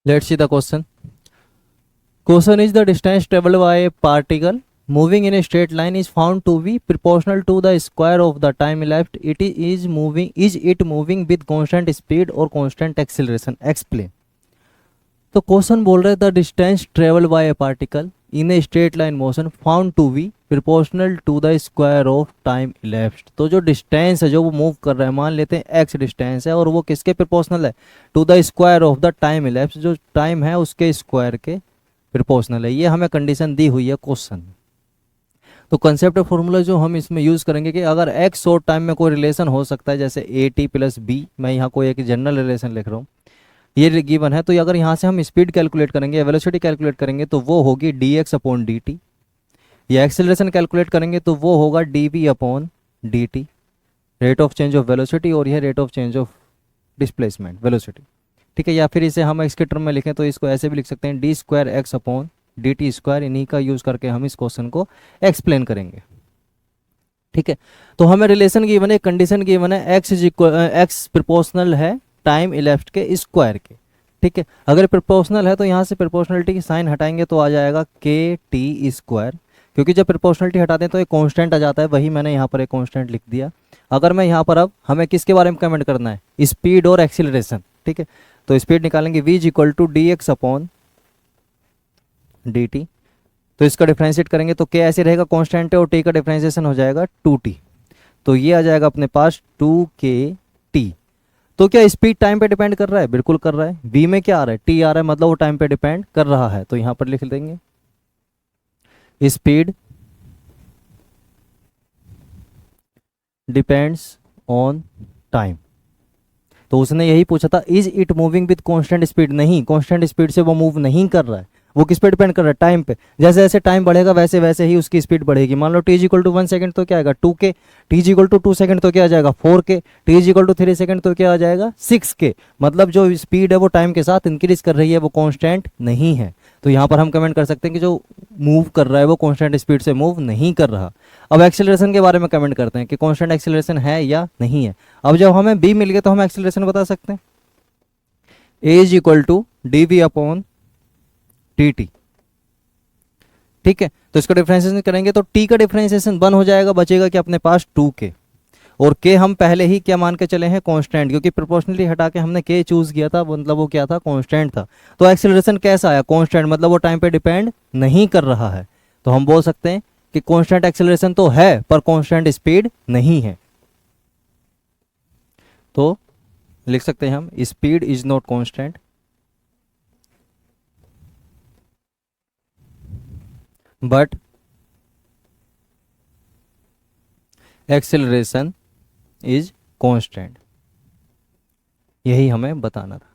Let's see the question. Question is the distance traveled by a particle moving in a straight line is found to be proportional to the square of the time elapsed. Is it moving with constant speed or constant acceleration? Explain. तो question बोल रहे the distance travel by a particle in a straight line motion found to be proportional to the square of time elapsed. तो जो distance है जो वो move कर रहा है, मान लेते हैं एक्स डिस्टेंस है और वो किसके प्रोपोर्शनल है? To the square of the time elapsed, जो टाइम है उसके स्क्वायर के प्रोपोर्शनल है। ये हमें कंडीशन दी हुई है क्वेश्चन में। तो कंसेप्ट फॉर्मूला जो हम इसमें यूज़ करेंगे कि अगर एक्स शॉर्ट टाइम में कोई रिलेशन हो सकता है, जैसे ए टी प्लस बी, मैं यहाँ कोई एक जनरल रिलेशन लिख रहा हूँ, ये गिवन है। तो अगर यहाँ से हम स्पीड कैलकुलेट करेंगे या वेलोसिटी कैलकुलेट करेंगे तो वो होगी D X upon D T, या एक्सेलरेशन कैलकुलेट करेंगे तो वो होगा D V upon D T, rate of change of velocity, और यह rate of change of displacement velocity. ठीक है, या फिर इसे हम एक्स के टर्म में लिखें तो इसको ऐसे भी लिख सकते हैं D square x upon D T square. इन्हीं का यूज़ करके हम इस क्वेश्चन को एक्सप्लेन करेंगे। ठीक है, तो हमें रिलेशन गिवन है, कंडीशन गिवन है, एक्स प्रोपोर्शनल है टाइम इलेप्स्ड के स्क्वायर के। ठीक है, अगर प्रोपोर्शनल है तो यहाँ से प्रोपोर्शनलिटी की साइन हटाएंगे तो आ जाएगा के टी स्क्वायर, क्योंकि जब प्रोपोर्शनलिटी हटाते हैं तो एक कांस्टेंट आ जाता है, वही मैंने यहाँ पर एक कांस्टेंट लिख दिया। अगर मैं यहाँ पर, अब हमें किसके बारे में कमेंट करना है? स्पीड और एक्सीलरेशन। ठीक है, तो स्पीड निकालेंगे v is equal to D X upon D T. तो इसका डिफ्रेंशिएट करेंगे तो के ऐसे रहेगा कांस्टेंट है, और टी का डिफ्रेंशिएशन हो जाएगा 2t। तो ये आ जाएगा अपने पास 2k t। तो क्या स्पीड टाइम पे डिपेंड कर रहा है? बिल्कुल कर रहा है। v में क्या आ रहा है? t आ रहा है, मतलब वो टाइम पे डिपेंड कर रहा है। तो यहां पर लिख देंगे स्पीड डिपेंड्स ऑन टाइम। तो उसने यही पूछा था, is it moving with constant speed? नहीं, कांस्टेंट स्पीड से वो मूव नहीं कर रहा है। वो किस पे डिपेंड कर रहा है? टाइम पे। जैसे जैसे टाइम बढ़ेगा वैसे वैसे ही उसकी स्पीड बढ़ेगी। मान लो T is equal to 1 second तो क्या आएगा? 2k। T is equal to 2 second तो क्या आ जाएगा? 4k। T is equal to 3 second तो क्या आ जाएगा? 6k। मतलब जो स्पीड है वो टाइम के साथ इंक्रीज कर रही है, वो कांस्टेंट नहीं है। तो यहाँ पर हम कमेंट कर सकते हैं कि जो मूव कर रहा है वो कांस्टेंट स्पीड से मूव नहीं कर रहा। अब एक्सेलरेशन के बारे में कमेंट करते हैं कि कांस्टेंट एक्सेलरेशन है या नहीं है। अब जब हमें बी मिल गया तो हम एक्सेलरेशन बता सकते हैं। A is equal to D V upon T T. ठीक है, तो इसका डिफरेंशिएशन करेंगे तो टी का डिफरेंशिएशन 1 हो जाएगा, बचेगा कि अपने पास 2k। और k हम पहले ही क्या मान के चले हैं? कांस्टेंट, क्योंकि प्रोपोर्शनली हटा के हमने k चूज किया था, मतलब वो क्या था? कांस्टेंट था। तो एक्सेलरेशन कैसा आया? कांस्टेंट, मतलब वो टाइम पे डिपेंड नहीं कर रहा है। तो हम बोल सकते हैं कि कांस्टेंट एक्सेलरेशन तो है पर कांस्टेंट स्पीड नहीं है। तो लिख सकते हैं हम speed is not constant but acceleration is constant. यही हमें बताना था।